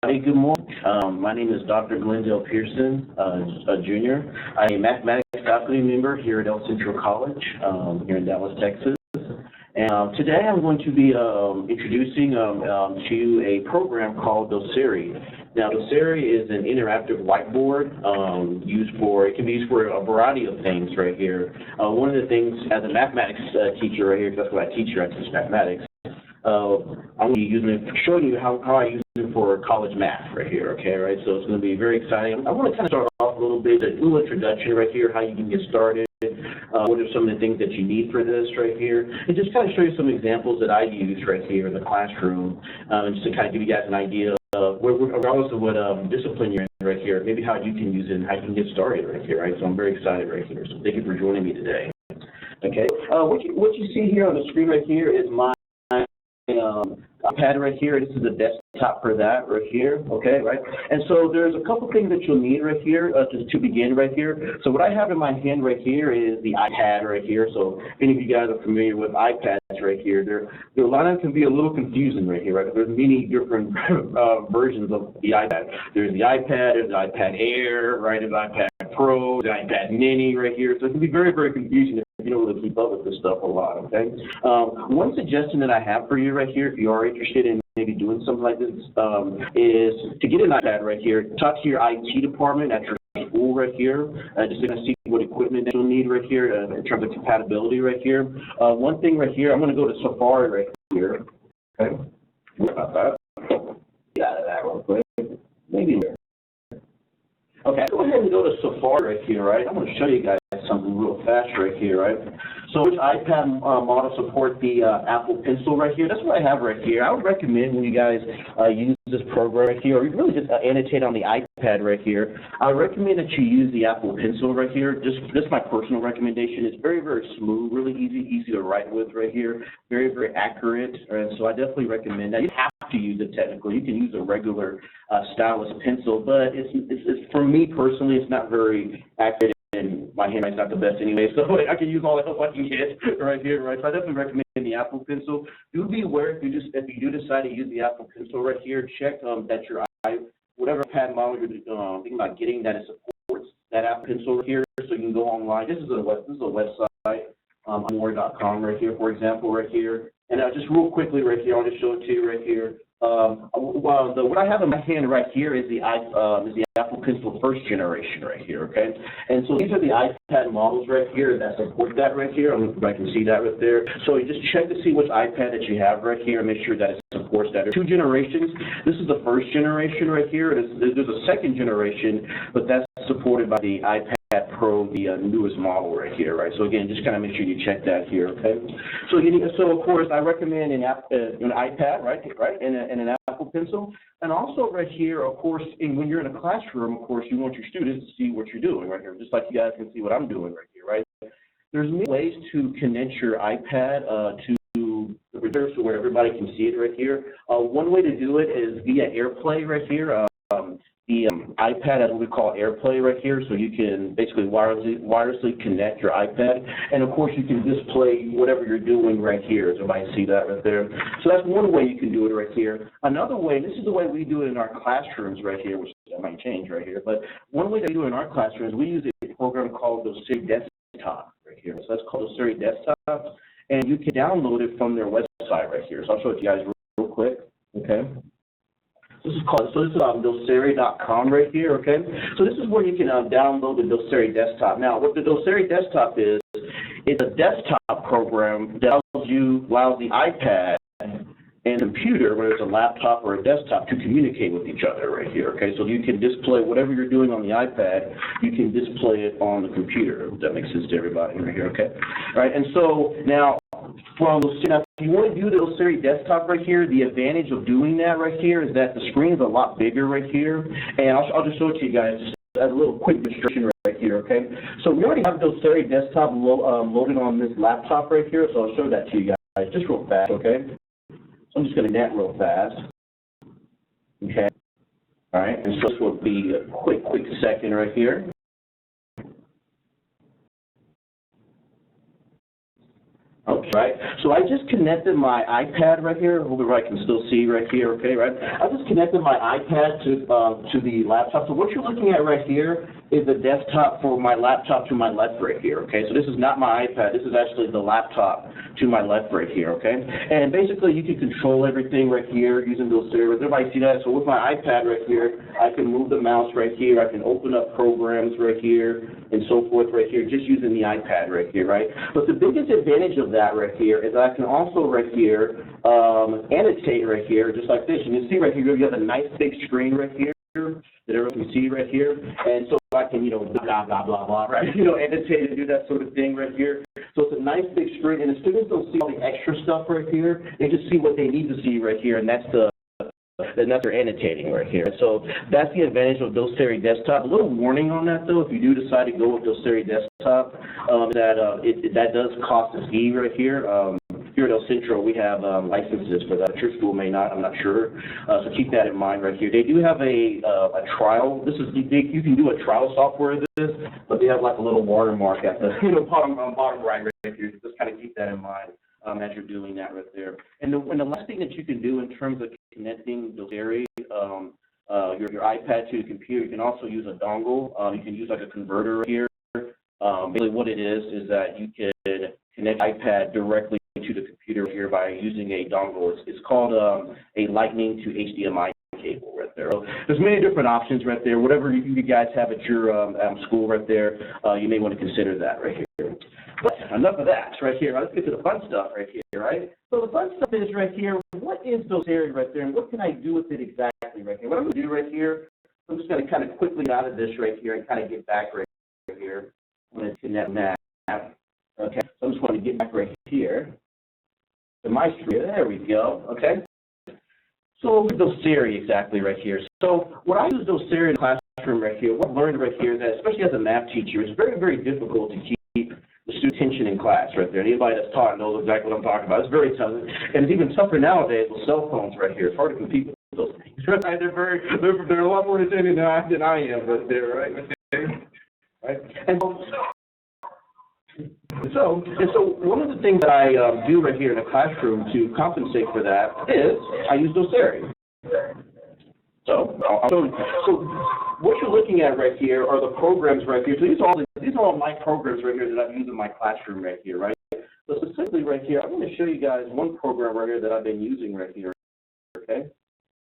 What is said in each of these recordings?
Good morning. My name is Dr. Glendale Pearson, Jr. I'm a mathematics faculty member here at El Centro College here in Dallas, Texas. And today I'm going to be introducing to you a program called Doceri. Now, Doceri is an interactive whiteboard it can be used for a variety of things right here. One of the things, as a mathematics teacher right here, because that's what I teach here, I teach mathematics. I'm going to be showing you how I use it for college math right here, okay, right? So it's going to be very exciting. I want to kind of start off a little bit, a little introduction right here, how you can get started, what are some of the things that you need for this right here, and just kind of show you some examples that I use right here in the classroom, and just to kind of give you guys an idea of regardless of what discipline you're in right here, maybe how you can use it and how you can get started right here, right? So I'm very excited right here. So thank you for joining me today. Okay, what you see here on the screen right here is my iPad right here. This is the desktop for that right here, okay, right? And so there's a couple things that you'll need right here to begin right here. So what I have in my hand right here is the iPad right here. So if any of you guys are familiar with iPads right here, there a lot of them can be a little confusing right here, right? There's many different versions of the iPad. There's the iPad, there's the iPad Air, right? There's the iPad Pro, the iPad Mini right here. So it can be very, very confusing if you don't really keep up with this stuff a lot, okay? One suggestion that I have for you right here, if you are interested in maybe doing something like this, is to get an iPad right here, talk to your IT department at your school right here, just to see what equipment that you'll need right here in terms of compatibility right here. One thing right here, I'm going to go to Safari right here, okay? Sorry about that. Get out of that real quick. Maybe there. Okay, go ahead and go to Safari right here, right? I'm going to show you guys something real fast right here, right? So which iPad model support the Apple Pencil right here? That's what I have right here. I would recommend when you guys use this program right here, or you really just annotate on the iPad right here, I would recommend that you use the Apple Pencil right here. Just my personal recommendation. It's very, very smooth, really easy to write with right here, very, very accurate, and so I definitely recommend that. You have to use it technically. You can use a regular stylus pencil, but it's for me personally, it's not very accurate. And my handwriting's not the best anyway, so I can use all the help I can get right here, right? So I definitely recommend the Apple Pencil. Do be aware if you do decide to use the Apple Pencil right here, check that your whatever pad model you're thinking about getting, that it supports that Apple Pencil right here, so you can go online. This is a website, Whiteboard.com right here, for example, right here. And just real quickly right here, I'll just show it to you right here. What I have in my hand right here is the Apple Pencil first generation right here, okay? And so these are the iPad models right here that support that right here. I don't know if I can see that right there. So you just check to see which iPad that you have right here and make sure that it supports that. There's two generations. This is the first generation right here. There's a second generation, but that's supported by the iPad Pro, the newest model right here, right? So again, just kind of make sure you check that here, okay? So of course, I recommend an iPad, right, and an Apple Pencil, and also right here, of course, when you're in a classroom, of course, you want your students to see what you're doing right here, just like you guys can see what I'm doing right here, right? There's many ways to connect your iPad to the reserve so where everybody can see it right here. One way to do it is via AirPlay right here. The iPad has what we call AirPlay right here, so you can basically wirelessly connect your iPad, and of course you can display whatever you're doing right here. So everybody see that right there. So that's one way you can do it right here. Another way, this is the way we do it in our classrooms right here, which might change right here, but one way that we do it in our classrooms, we use a program called Doceri Desktop right here. So that's called Doceri Desktop, and you can download it from their website right here. So I'll show it to you guys real quick, okay? This is Doceri.com right here, okay? So this is where you can download the Doceri Desktop. Now, what the Doceri Desktop is, it's a desktop program that allows the iPad and computer, whether it's a laptop or a desktop, to communicate with each other right here, okay? So you can display whatever you're doing on the iPad, you can display it on the computer, if that makes sense to everybody right here, okay? All right, and so now, if you want to do the Doceri Desktop right here, the advantage of doing that right here is that the screen is a lot bigger right here, and I'll just show it to you guys as a little quick demonstration right here, okay? So we already have Doceri Desktop loaded on this laptop right here, so I'll show that to you guys just real fast, okay? So I'm just going to net real fast, okay? All right, and so this will be a quick second right here. Okay, right. So I just connected my iPad right here. Hopefully I can still see right here, okay, right? I just connected my iPad to the laptop. So what you're looking at right here is the desktop for my laptop to my left right here, okay? So this is not my iPad. This is actually the laptop to my left right here, okay? And basically you can control everything right here using those servers. Everybody see that? So with my iPad right here, I can move the mouse right here. I can open up programs right here and so forth right here just using the iPad right here, right? But the biggest advantage of that right here is I can also right here annotate right here just like this. You can see right here you have a nice big screen right here that everyone can see right here. And so I can, blah, blah, blah, blah, right? Annotate and do that sort of thing right here. So it's a nice big screen, and the students don't see all the extra stuff right here. They just see what they need to see right here, and that's their annotating right here. So that's the advantage of Doceri Desktop. A little warning on that, though, if you do decide to go with Doceri Desktop, that does cost a fee right here. Here at El Centro, we have licenses for that. Your school may not, I'm not sure. So keep that in mind right here. They do have a trial. You can do a trial software of this, but they have like a little watermark at the bottom right here. Just kind of keep that in mind as you're doing that right there. And the last thing that you can do in terms of connecting Doceri, your iPad to the computer, you can also use a dongle. You can use like a converter right here. Basically what it is that you can connect iPad directly to the computer here by using a dongle. It's called a Lightning to HDMI cable right there. So there's many different options right there. Whatever you guys have at your school right there, you may want to consider that right here. But enough of that right here. Let's get to the fun stuff right here, right? So the fun stuff is right here, what is Doceri right there, and what can I do with it exactly right here? What I'm going to do right here, I'm just going to kind of quickly get out of this right here and kind of get back right here. I'm going to connect that. Okay, so I'm just going to get back right here to my screen. There we go, okay? So Doceri exactly right here. So what I use Doceri in the classroom right here, what I've learned right here is that, especially as a math teacher, it's very, very difficult to keep the student attention in class right there. Anybody that's taught knows exactly what I'm talking about. It's very tough, and it's even tougher nowadays with cell phones right here. It's hard to compete with those things. Right? They're a lot more attentive than I am right there, right? Right? And so one of the things that I do right here in the classroom to compensate for that is I use Doceri. So what you're looking at right here are the programs right here. So these are all my programs right here that I've used in my classroom right here, right? So specifically right here, I'm going to show you guys one program right here that I've been using right here. Okay,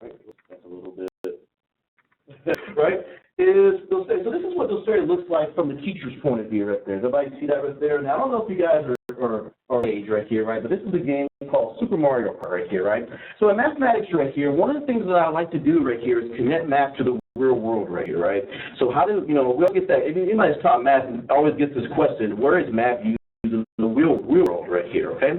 right? That's a little bit. Right? So this is what Doceri looks like from the teacher's point of view right there. Does everybody see that right there? Now, I don't know if you guys are age right here, right? But this is a game called Super Mario Kart right here, right? So in mathematics right here, one of the things that I like to do right here is connect math to the real world right here, right? So how do, we all get that, if anybody that's taught math always gets this question, where is math used in the real world right here, okay?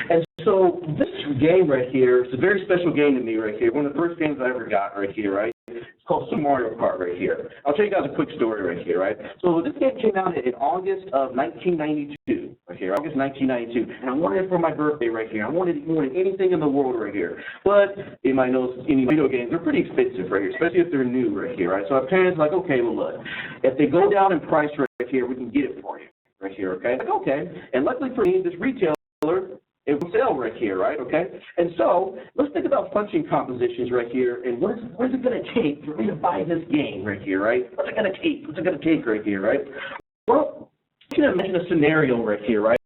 And so this game right here, it's a very special game to me right here. One of the first games I ever got right here, right? It's called Super Mario Kart right here. I'll tell you guys a quick story right here, right? So this game came out in August of 1992, right here, August 1992, and I wanted it for my birthday right here. I wanted it more than anything in the world right here. But in my notes, any video games, they're pretty expensive right here, especially if they're new right here, right? So our parents are like, okay, well look, if they go down in price right here, we can get it for you right here, okay? Like, okay, and luckily for me, this retailer, it will sell right here, right, okay? And so let's think about function compositions right here, and what is it going to take for me to buy this game right here, right? What's it going to take? What's it going to take right here, right? Well, you can imagine a scenario right here, right,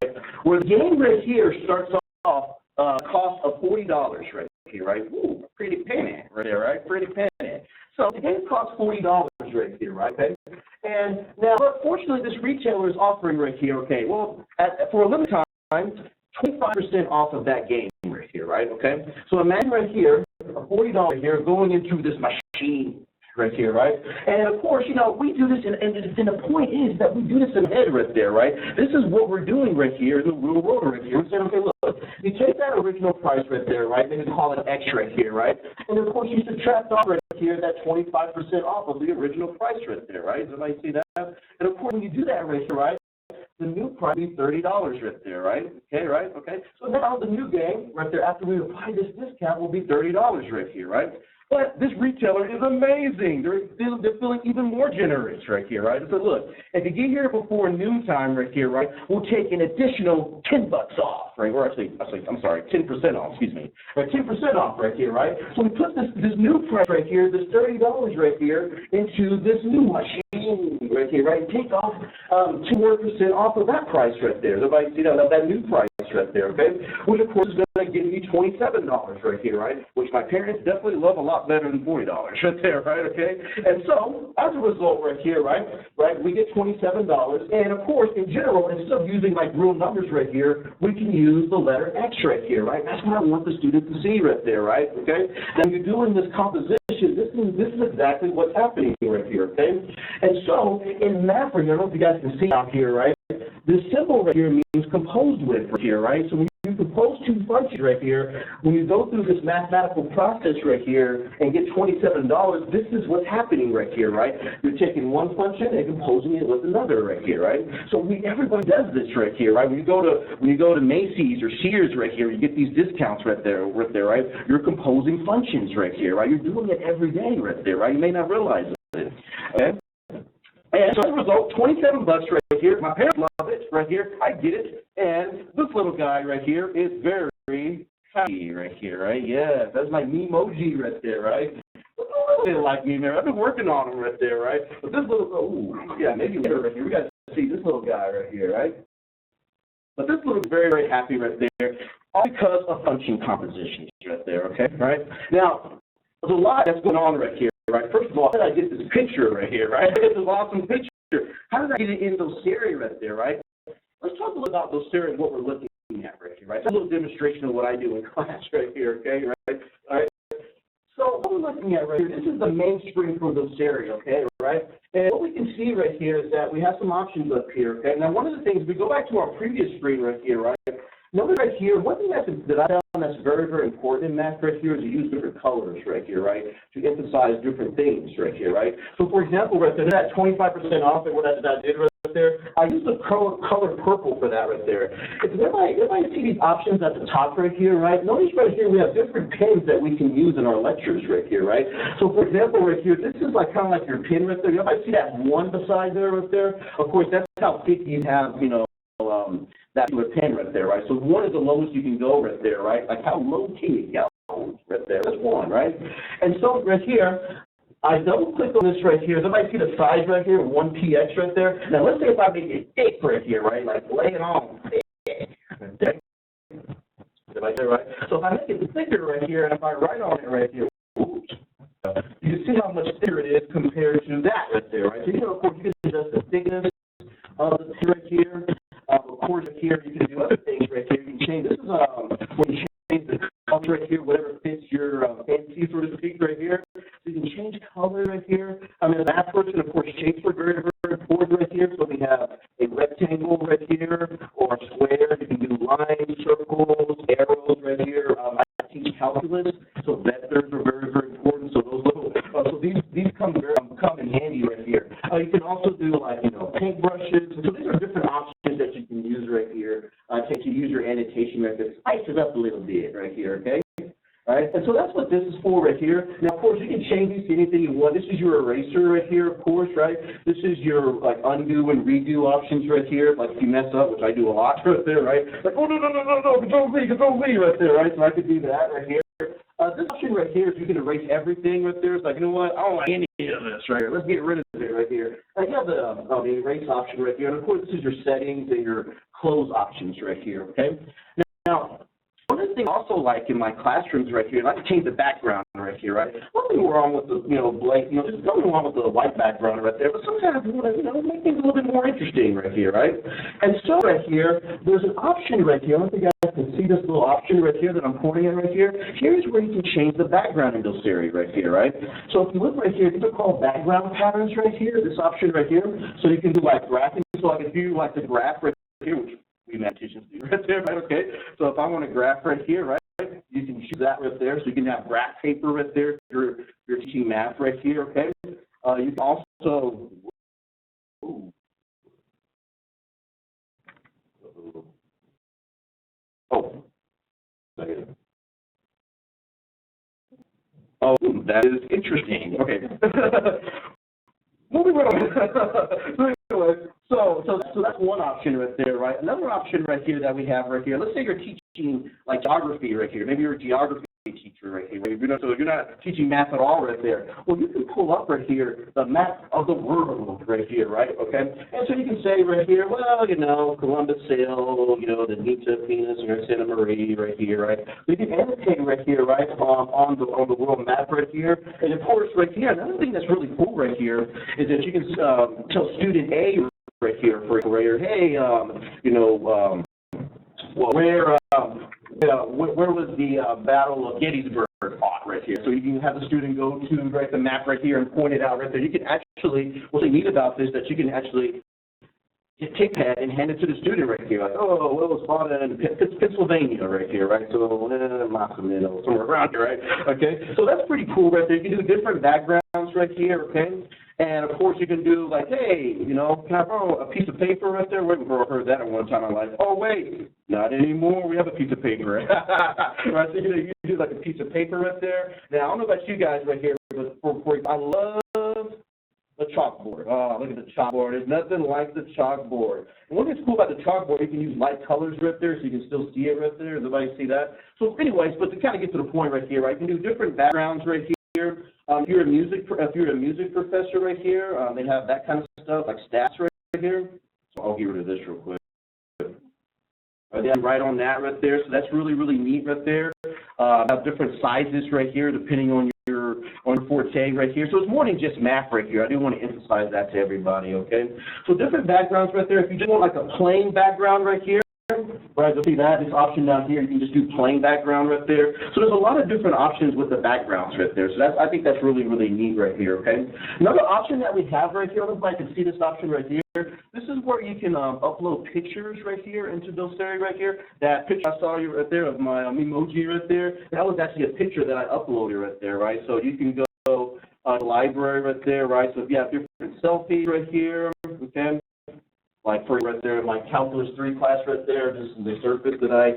where the game right here starts off cost of $40 right here, right? Ooh, pretty penny right there, right? Pretty penny. So the game costs $40 right here, right? Okay. And now, fortunately, this retailer is offering right here, okay, well, for a limited time, 25% off of that game right here, right? Okay. So imagine right here, $40 here going into this machine right here, right? And of course, we do this, and the point is that we do this in the head right there, right? This is what we're doing right here in the real world right here. We're saying, okay, look, you take that original price right there, right? Then you call it X right here, right? And of course, you subtract off right here that 25% off of the original price right there, right? Does everybody see that? And of course, when you do that right here, right, the new price will be $30 right there, right? Okay, right? Okay. So now the new game right there, after we apply this discount, will be $30 right here, right? But this retailer is amazing. They're feeling even more generous right here, right? So look, if you get here before noontime right here, right, we'll take an additional $10 off, right? Or actually, I'm sorry, 10% off, excuse me. Right, 10% off right here, right? So we put this new price right here, this $30 right here, into this new machine right here, right? Take off 2% off of that price right there. Everybody see that new price right there, okay? Which of course is going to give you $27 right here, right? Which my parents definitely love a lot better than $40 right there, right? Okay? And so as a result right here, right, we get $27, and of course in general, instead of using like real numbers right here, we can use the letter X right here, right? That's what I want the student to see right there, right? Okay? Now when you're doing this composition, this is exactly what's happening right here, okay? And so in math, I don't know if you guys can see out here, right? This symbol right here means composed with right here, right? So when you compose two functions right here, when you go through this mathematical process right here and get $27, this is what's happening right here, right? You're taking one function and composing it with another right here, right? So everybody does this right here, right? When you go to Macy's or Sears right here, you get these discounts right there, right? You're composing functions right here, right? You're doing it every day right there, right? You may not realize it, okay? And so as a result, $27 right here. My parents love it right here. I get it. And this little guy right here is very happy right here, right? Yeah, that's my memoji right there, right? They like me, man. I've been working on him right there, right? But this little, maybe later right here. We got to see this little guy right here, right? But this little very, very happy right there, all because of function compositions right there, okay? Right? Now, there's a lot that's going on right here. Right. First of all, how did I get this picture right here, right? I get this awesome picture. How did I get it in Doceri right there, right? Let's talk a little about Doceri and what we're looking at right here, right? It's a little demonstration of what I do in class right here, okay, right? All right. So what we're looking at right here, this is the main screen for Doceri, okay, right? And what we can see right here is that we have some options up here, okay? Now, one of the things, we go back to our previous screen right here, right? Notice right here, one thing that I found that's very, very important in math right here is to use different colors right here, right, to emphasize different things right here, right? So, for example, right there, that 25% off and what I did right there, I used the color purple for that right there. If I see these options at the top right here, right, notice right here we have different pens that we can use in our lectures right here, right? So, for example, right here, this is like kind of like your pen right there. You know, I see that one beside there right there. Of course, that's how thick you have, you know, that pen right there, right? So one is the lowest you can go right there, right? Like how low can you go right there? That's one, right? And so right here, I double click on this right here. Everybody see the size right here, 1px right there? Now let's say if I make it thick right here, right? Like lay it on thick. Okay? Right there, right? So if I make it thicker right here, and if I write on it right here, oops, you see how much thicker it is compared to that right there, right? So you know, of course, you can adjust the thickness of the pen right here. Of course, here you can do other things right here. You can change. This is when you change the color right here, whatever fits your fancy, so to speak, right here. So you can change color right here. I mean, the math person, of course, shapes are very, very important right here. So we have a rectangle right here, or a square. You can do lines, circles, arrows right here. I teach calculus, so vectors are very, very important. So those little, so these come in handy right here. You can also do like paint brushes. So these are different options that you can use right here. To use your annotation right there. Spice it up a little bit right here, okay? All right, and so that's what this is for right here. Now, of course, you can change these to anything you want. This is your eraser right here, of course, right? This is your like undo and redo options right here. Like if you mess up, which I do a lot right there, right? Like, oh, no, Control V right there, right? So I could do that right here. This option right here is you can erase everything right there. It's like, you know what? I don't like any of this right here. Let's get rid of it right here. You have the erase option right here. And, of course, this is your settings and your close options right here, okay? Now, one of the things I also like in my classrooms right here, I like to change the background right here, right? Nothing wrong with the, blank, there's nothing wrong with the white background right there, but sometimes we want to, make things a little bit more interesting right here, right? And so right here, there's an option right here. I don't think you guys can see this little option right here that I'm pointing at right here. Here's where you can change the background in Doceri right here, right? So if you look right here, these are called background patterns right here, this option right here. So you can do like graphing. So like if you like the graph right here, which we mathematicians do right there, right? Okay. So if I want to graph right here, right? You can choose that right there. So you can have graph paper right there. You're teaching math right here, okay? You can also, Oh, that is interesting. Okay. Moving right on. So anyway, so that's one option right there, right? Another option right here that we have right here. Let's say you're teaching like geography right here. Maybe you're a geography teacher right here. So you're not teaching math at all right there. Well, you can pull up right here the map of the world right here, right? Okay. And so you can say right here, well, Columbus sailed, the Nita Venus, Santa Maria right here, right? So you can annotate right here, right, on the world map right here. And of course, right here, another thing that's really cool right here is that you can tell student A right here, hey, well, where was the Battle of Gettysburg fought right here? So you can have the student go to the map right here and point it out right there. You can actually, what's neat about this, that you can actually take that and hand it to the student right here, like, oh, well, it was fought in Pennsylvania right here, right? So, somewhere around here, right? Okay, so that's pretty cool right there. You can do different backgrounds right here, okay? And, of course, you can do, like, hey, can I borrow a piece of paper right there? I've heard that at one time in my life. Oh, wait, not anymore. We have a piece of paper. Right? So, you do, like, a piece of paper right there. Now, I don't know about you guys right here, but I love the chalkboard. Oh, look at the chalkboard. There's nothing like the chalkboard. And one thing that's cool about the chalkboard, you can use light colors right there so you can still see it right there. Does everybody see that? So, anyways, but to kind of get to the point right here, right, you can do different backgrounds right here. If you're a music professor right here, they have that kind of stuff, like stats right here. So I'll get rid of this real quick. Right on that right there. So that's really, really neat right there. Have different sizes right here depending on your forte right here. So it's more than just math right here. I do want to emphasize that to everybody, okay? So different backgrounds right there. If you just want like a plain background right here, right, you'll see that, this option down here, you can just do plain background right there. So there's a lot of different options with the backgrounds right there. So I think that's really, really neat right here, okay? Another option that we have right here, everybody can see this option right here. This is where you can upload pictures right here into Doceri right here. That picture I saw you right there of my emoji right there, that was actually a picture that I uploaded right there, right? So you can go to the library right there, right? So if you have different selfies right here, okay? Like for right there, my Calculus 3 class right there, this is the surface that I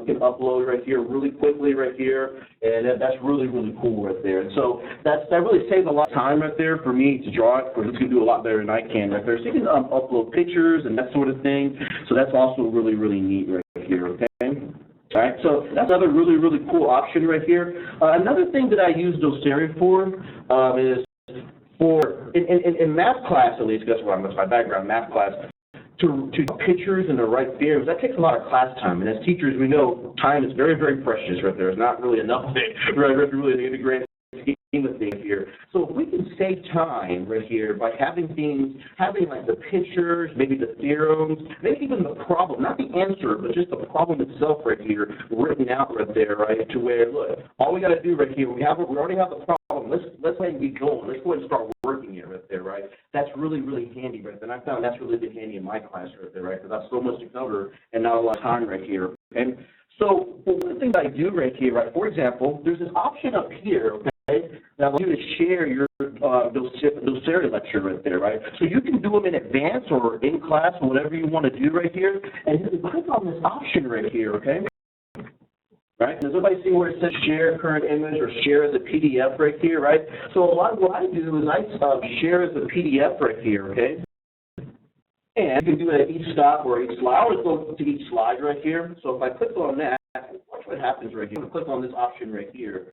can upload right here really quickly right here, and that's really, really cool right there. And so that really saves a lot of time right there for me to draw it, because it's going to do a lot better than I can right there. So you can upload pictures and that sort of thing. So that's also really, really neat right here, okay? All right, so that's another really, really cool option right here. Another thing that I use Doceri for is in math class, at least, that's where I'm, that's my background, math class, to pictures and to write theorems, that takes a lot of class time. And as teachers, we know time is very, very precious right there. There's not really enough of it, right, really in the grand scheme of things here. So if we can save time right here by having like the pictures, maybe the theorems, maybe even the problem, not the answer, but just the problem itself right here, written out right there, right, to where, look, all we got to do right here, we already have the problem. Let's go ahead and get going. Let's go ahead and start working it right there, right? That's really, really handy right there. And I found that's really been handy in my class right there, right? Because I have so much to cover and not a lot of time right here. And so one of the things I do right here, right, for example, there's this option up here, okay, that allows you to share your Doceri lecture right there, right? So you can do them in advance or in class or whatever you want to do right here. And you can click on this option right here, okay? Right? Does everybody see where it says share current image or share as a PDF right here, right? So a lot of what I do is I share as a PDF right here, okay? And you can do it at each stop or each slide. I always go to each slide right here. So if I click on that, watch what happens right here. I'm going to click on this option right here.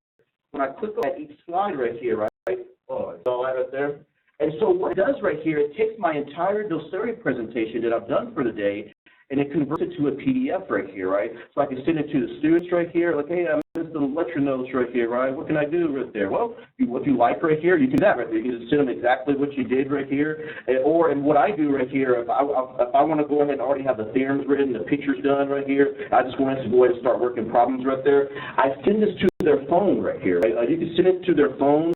When I click on each slide right here, right? Oh, it's all right there. And so what it does right here, it takes my entire Doceri presentation that I've done for the day, and it converts it to a PDF right here, right? So I can send it to the students right here, like, hey, I missed the lecture notes right here, right? What can I do right there? Well, what you like right here, you can do that right there. You can just send them exactly what you did right here. And what I do right here, if I want to go ahead and already have the theorems written, the pictures done right here, I just want to go ahead and start working problems right there. I send this to their phone right here, right? You can send it to their phone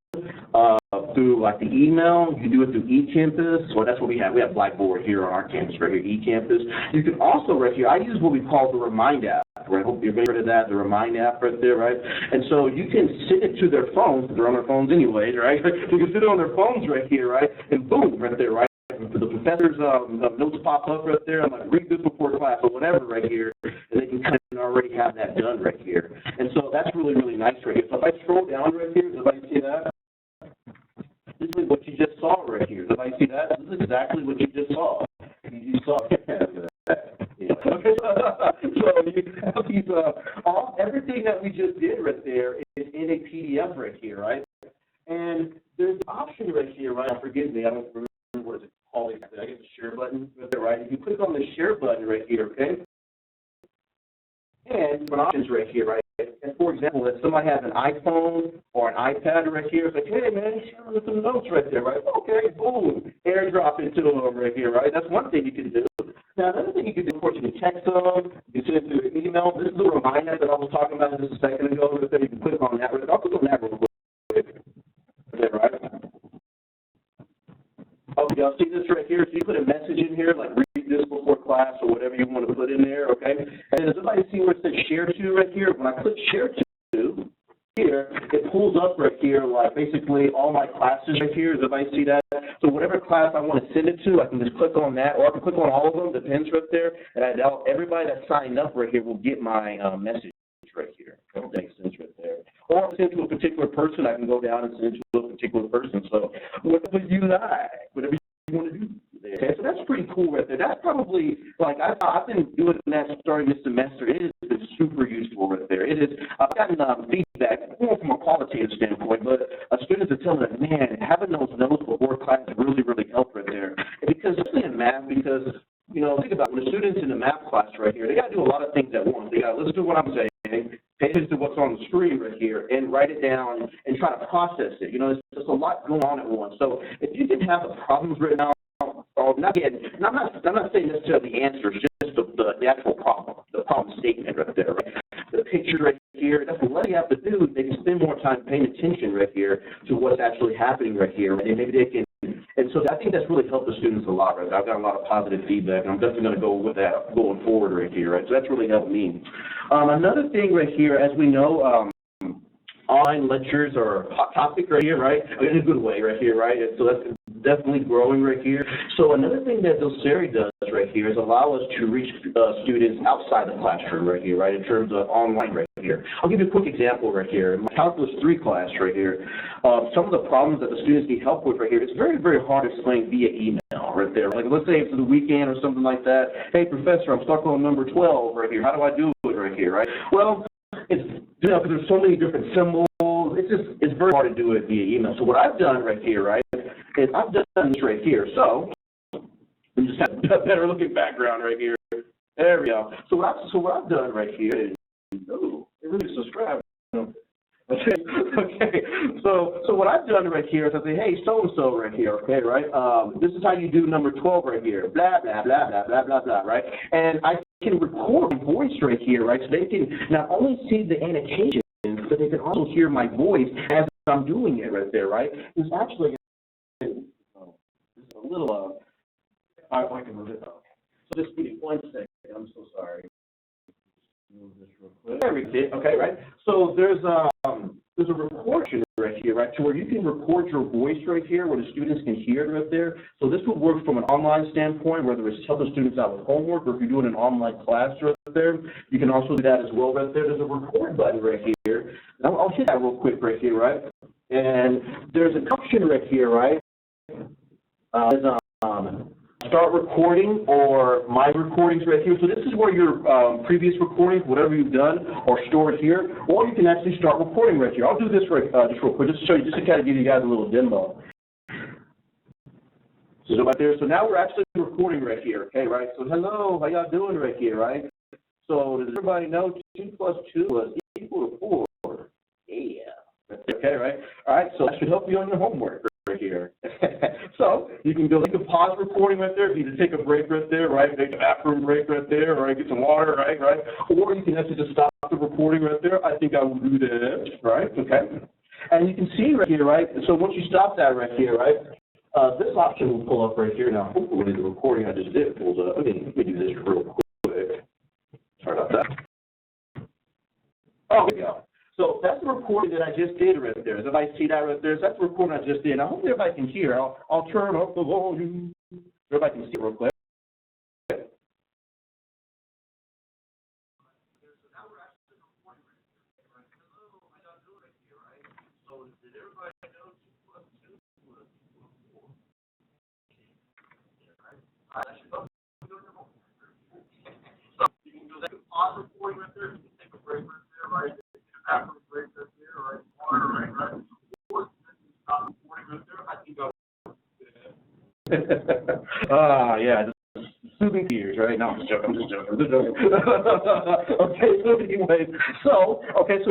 through like the email. You can do it through eCampus. Well, that's what we have. We have Whiteboard here on our campus right here, eCampus. You can also right here, I use what we call the Remind app. Right? I hope you've heard of that, the Remind app right there, right? And so you can send it to their phones. They're on their phones anyways, right? You can send it on their phones right here, right? And boom, right there, right? the professor's notes pop up right there. I'm like, read this before class or whatever right here, and they can kind of already have that done right here. And so that's really, really nice right here. So if I scroll down right here, does anybody see that? This is what you just saw right here. Does anybody see that? This is exactly what you just saw. You saw that. Yeah. Okay. So you have these, everything that we just did right there is in a PDF right here, right? And there's an option right here, right? Forgive me, I don't remember what it's called exactly. I get the share button right there, right? If you click on the share button right here, okay? And different options right here, right? And for example, if somebody has an iPhone or an iPad right here, it's like, hey man, share with some notes right there, right? Okay, boom, airdrop it to them right here, right? That's one thing you can do. Now, another thing you can do, of course, you can text them, you can send it through an email. This is a reminder that I was talking about just a second ago. Right there. You can click on that. I'll click on that real quick. Okay, right? Okay, y'all see this right here? So you put a message in here, like read this before class or whatever you want to put in there, okay? And does everybody see where it says share to right here? When I click share to here, it pulls up right here, like basically all my classes right here. Does everybody see that? So whatever class I want to send it to, I can just click on that, or I can click on all of them, depends right there, and everybody that signed up right here will get my message right here. That makes sense right there. Or I'll send it to a particular person, I can go down and send it to a particular person. So whatever you like, whatever you want to do there. Okay, so that's pretty cool right there. That's probably, like, I've been doing that starting this semester. It has been super useful right there. It is, I've gotten feedback, more from a qualitative standpoint, but students are telling me, man, having those notes before class really, really helped right there. Because, especially in math, because, you know, think about it, when the students in the math class right here, they got to do a lot of things at once. They got to listen to what I'm saying, pay attention to what's on the screen right here, and write it down and try to process it. You know, there's a lot going on at once. So if you can have the problems written out, not again, and I'm not saying necessarily the answers, just the actual problem, the problem statement right there, right? The picture right here, that's what you have to do. They can spend more time paying attention right here to what's actually happening right here, right? And maybe they can, and so I think that's really helped the students a lot, right? I've got a lot of positive feedback, and I'm definitely going to go with that going forward right here, right? So that's really helped me. Another thing right here, as we know, online lectures are a hot topic right here, right? In a good way right here, right? And so that's definitely growing right here. So another thing that Doceri does right here is allow us to reach students outside the classroom right here, right, in terms of online right here. I'll give you a quick example right here. In my Calculus 3 class right here, some of the problems that the students need help with right here, it's very, very hard to explain via email right there. Like, let's say it's the weekend or something like that. Hey, professor, I'm stuck on number 12 right here. How do I do it right here, right? Well, it's, you know, because there's so many different symbols. It's very hard to do it via email. So what I've done right here, right, is I've done this right here. So we just have a better looking background right here. There we go. So what I've done right here is, oh, it really subscribed. Okay. So what I've done right here is I say, hey, so-and-so right here, okay, right? This is how you do number 12 right here, blah, blah, blah, blah, blah, blah, blah, right? And I can record my voice right here, right? So they can not only see the annotations, but they can also hear my voice as I'm doing it right there, right? It's actually a little, I can move it. Okay. So just give me 1 second. I'm so sorry. Move this real quick. There we go. Okay, right? So there's a recording right here, right, to where you can record your voice right here, where the students can hear it right there. So this would work from an online standpoint, whether it's helping students out with homework or if you're doing an online class right there. You can also do that as well right there. There's a record button right here. I'll hit that real quick right here, right? And there's an option right here, right? Start recording or my recordings right here. So this is where your previous recordings, whatever you've done, are stored here, or you can actually start recording right here. I'll do this right, just real quick, just to show you, just to kind of give you guys a little demo. So right there. So now we're actually recording right here. Okay, right. So hello, how y'all doing right here, right? So does everybody know 2 plus 2 is equal to 4? Yeah. Okay, right. All right. So that should help you on your homework right here. So you can pause recording right there. If you need to take a break right there, right? Take a bathroom break right there, right? Get some water, right? Or you can actually just stop the recording right there. I think I will do this, right? Okay. And you can see right here, right? So once you stop that right here, right? This option will pull up right here. Now, hopefully the recording I just did pulls up. Let me do this real quick. Sorry about that. Oh, there we go. So that's the recording that I just did right there. Does everybody see that right there? So that's the recording I just did. I hope everybody can hear. I'll turn up the volume. Everybody can see it real quick. Yeah, soothing tears, right? No, I'm just joking, Okay, so anyway, so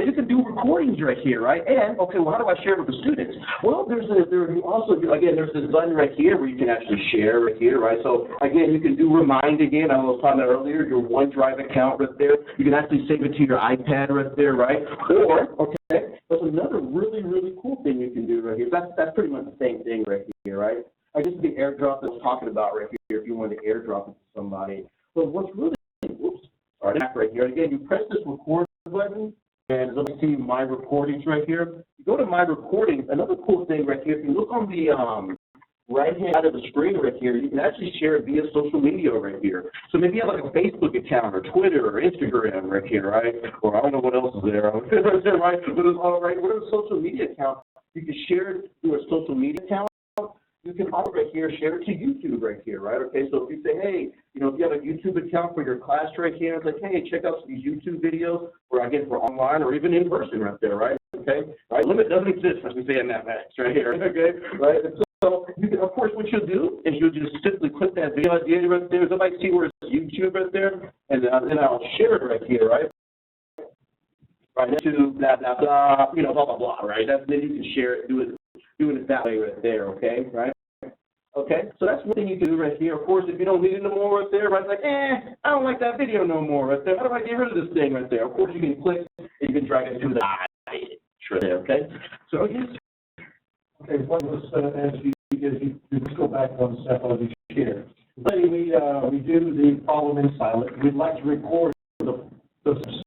you can do recordings right here, right? And, okay, well, how do I share it with the students? Well, there's this button right here where you can actually share right here, right? So, again, you can do Remind again. I was talking about earlier, your OneDrive account right there. You can actually save it to your iPad right there, right? Or, okay, there's another really, really cool thing you can do right here. That's pretty much the same thing right here, right? I guess the airdrop that I was talking about right here, if you wanted to airdrop it to somebody. But what's really, right here, again, you press this record button, and let me see my recordings right here. You go to my recordings. Another cool thing right here, if you look on the right-hand side of the screen right here, you can actually share it via social media right here. So maybe you have like a Facebook account or Twitter or Instagram right here, right? Or I don't know what else is there, right? But it's all right. Whatever social media account, you can share it through a social media account. You can also right here share it to YouTube right here, right? Okay, so if you say, hey, you know, if you have a YouTube account for your class right here, it's like, hey, check out these YouTube videos, or again for online or even in person right there, right? Okay, right? Limit doesn't exist, as we say in mathematics right here, okay, right? And so you can, of course, what you'll do is you'll just simply click that video idea right there. Somebody see where it's YouTube right there, and then I'll share it right here, right? Right, YouTube, blah, you know, blah, blah, blah, right? Then you can share it, doing it that way right there, okay, right? Okay, so that's one thing you can do right here. Of course, if you don't need it no more right there, right, it's like, I don't like that video no more right there. How do I get rid of this thing right there? Of course, you can click and you can drag it to the right there, okay? So, yes. Okay, what was, as you just go back one step as you share. Say we do the problem in silent. We'd like to record the steps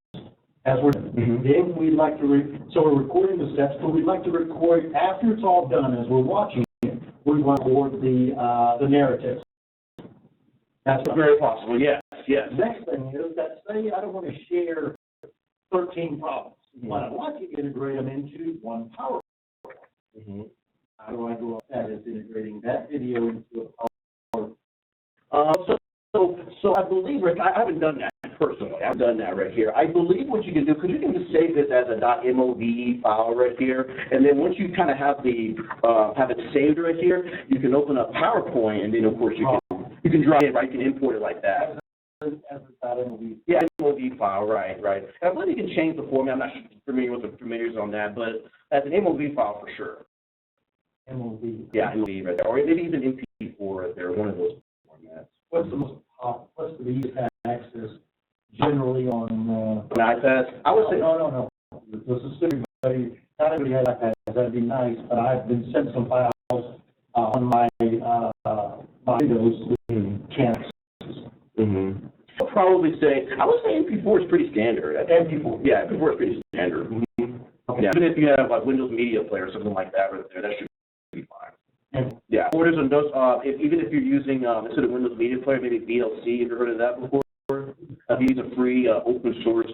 as we're then we'd like to, so we're recording the steps, but we'd like to record after it's all done as we're watching. We want to record the narrative. That's very possible, yes, yes. Next thing is that say I don't want to share 13 problems, but I'd like to integrate them into one PowerPoint. How do I go about that? Is integrating that video into a PowerPoint? So I believe, Rick, I haven't done that personally. I haven't done that right here. I believe what you can do, because you can just save this as a .mov file right here, and then once you kind of have have it saved right here, you can open up PowerPoint, and then of course you can drop it, right? You can import it like that. As a .mov. Yeah, MOV file, right. And I believe you can change the format. I'm not familiar with the familiars on that, but as an MOV file for sure. MOV. Yeah, MOV right there, or maybe even MP4 right there, one of those formats. What's the easiest access generally on An iPad? I would say no. This is everybody. Not everybody has iPads. That'd be nice, but I've been sent some files on my Windows cameras. I'll probably say I would say MP4 is pretty standard. MP4. Yeah, MP4 is pretty standard. Okay. Yeah, even if you have like Windows Media Player or something like that right there, that should be fine. Yeah, or there's even if you're using instead of Windows Media Player, maybe VLC. Have you heard of that before? Use a free open source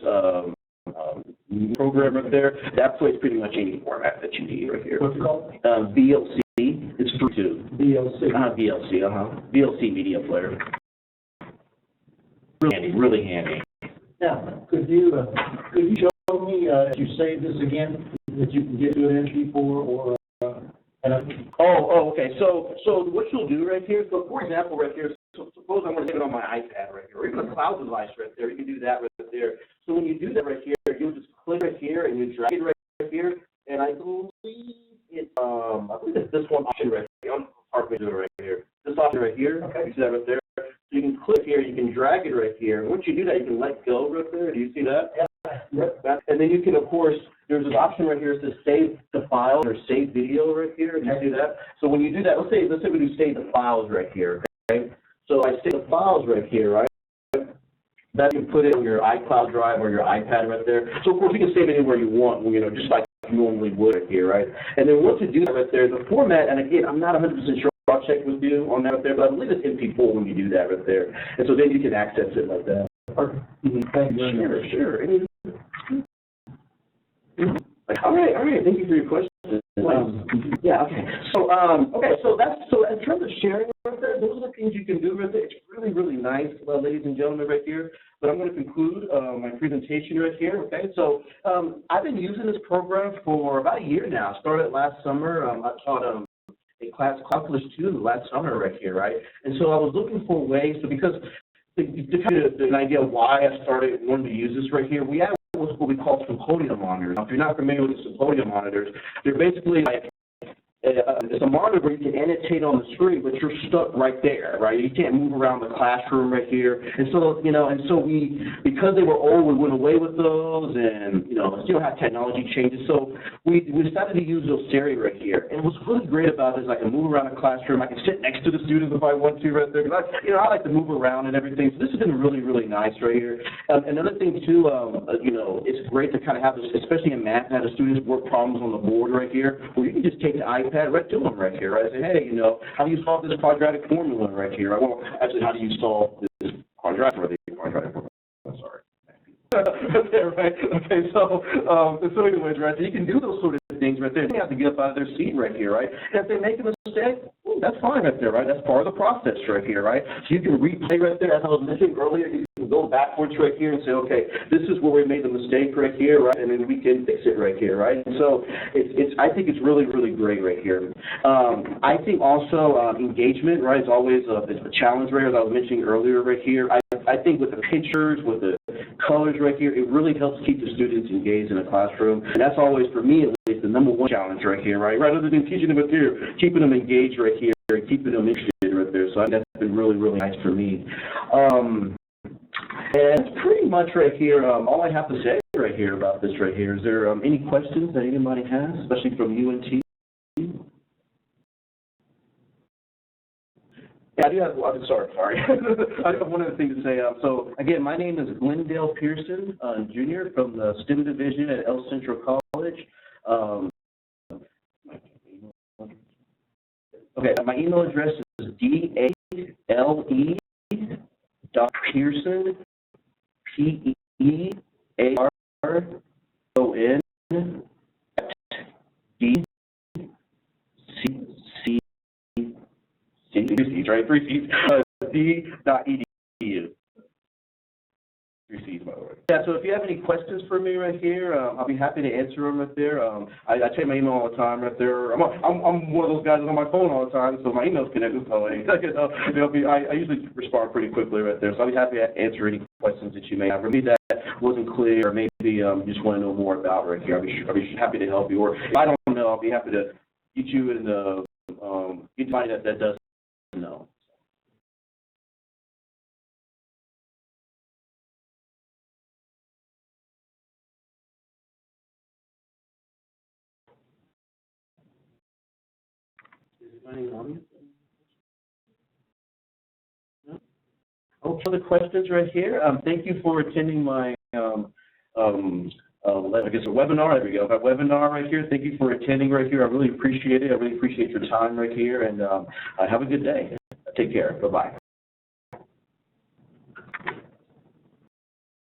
program right there. That plays pretty much any format that you need right here. What's it called? VLC. It's free too. VLC. VLC Media Player. Really handy. Now, could you show me if you save this again that you can get to an MP4 or okay. So what you'll do right here, so for example, right here, so suppose I want to save it on my iPad right here, or even a cloud device right there. You can do that right there. So when you do that right here, you'll just click right here and you drag it right here. And I believe it's this one option right here. I'm hard to do it right here. This option right here. Okay. You see that right there? So you can click here, you can drag it right here. And once you do that, you can let go right there. Do you see that? Yeah. And then you can, of course, there's an option right here that says save the file or save video right here. Do you see that? So when you do that, let's say we do save the files right here. Okay. So I save the files right here, right? that you can put it on your iCloud drive or your iPad right there. So of course you can save it anywhere you want, just like you normally would right here, right? And then once you do that right there, the format, and again, I'm not 100% sure, I'll check with you on that right there, but I believe it's MP4 when you do that right there. And so then you can access it like that. Perfect. Thank you. Sure. All right. Thank you for your question. Yeah. Okay. So so in terms of sharing right there, those are the things you can do right there. It's really, really nice, ladies and gentlemen, right here. But I'm going to conclude my presentation right here. Okay. So I've been using this program for about a year now. I started last summer. I taught a class, Calculus 2, last summer right here, right? And so I was looking for ways to, because to kind of an idea of why I started wanting to use this right here, we have what we call symposium monitors. Now, if you're not familiar with the symposium monitors, they're basically like, it's a monitor where you can annotate on the screen, but you're stuck right there, right? You can't move around the classroom right here. And so, we, because they were old, we went away with those, and, still have technology changes. So we decided to use Doceri right here. And what's really great about it is I can move around the classroom. I can sit next to the students if I want to right there. Because I like to move around and everything. So this has been really, really nice right here. Another thing, too, it's great to kind of have this, especially in math, have the students work problems on the board right here, where you can just take the iPad right to them right here, right? Say, hey, how do you solve this quadratic formula right here? Right? Well, actually, how do you solve this quadratic formula? I'm sorry. Right? Okay, so anyways, right, so you can do those sort of things right there. They have to get up out of their seat right here, right? And if they make a mistake, well, that's fine right there, right? That's part of the process right here, right? So you can replay right there, as I was mentioning earlier, you can go backwards right here and say, okay, this is where we made the mistake right here, right? And then we can fix it right here, right? And so I think it's really, really great right here. I think also engagement, right, is always it's a challenge right here, as I was mentioning earlier right here. I think with the pictures, with the colors right here, it really helps keep the students engaged in the classroom. And that's always, for me at least, the number one challenge right here, right? Rather than teaching them material, keeping them engaged right here, keeping them interested right there. So I think that's been really, really nice for me. And that's pretty much right here, all I have to say right here about this right here. Is there any questions that anybody has, especially from UNT? Yeah, I do have, I'm sorry. I have one other thing to say. So, again, my name is Glendale Pearson, Jr. from the STEM division at El Centro College. Okay, my email address is DALE.Pearson, PEARSON, right? 3 C's, D.edu. 3 C's, by the way. Yeah, so if you have any questions for me right here, I'll be happy to answer them right there. I check my email all the time right there. I'm one of those guys on my phone all the time, so my email's connected. So I usually respond pretty quickly right there. So I'll be happy to answer any questions that you may have. For me, that wasn't clear, or maybe you just want to know more about right here. I'll be happy to help you. Or if I don't know, I'll be happy to get you in the get somebody that does know. Oh, other questions right here. Thank you for attending my I guess a webinar. There we go. My webinar right here. Thank you for attending right here. I really appreciate it. I really appreciate your time right here, and have a good day. Take care. Bye-bye.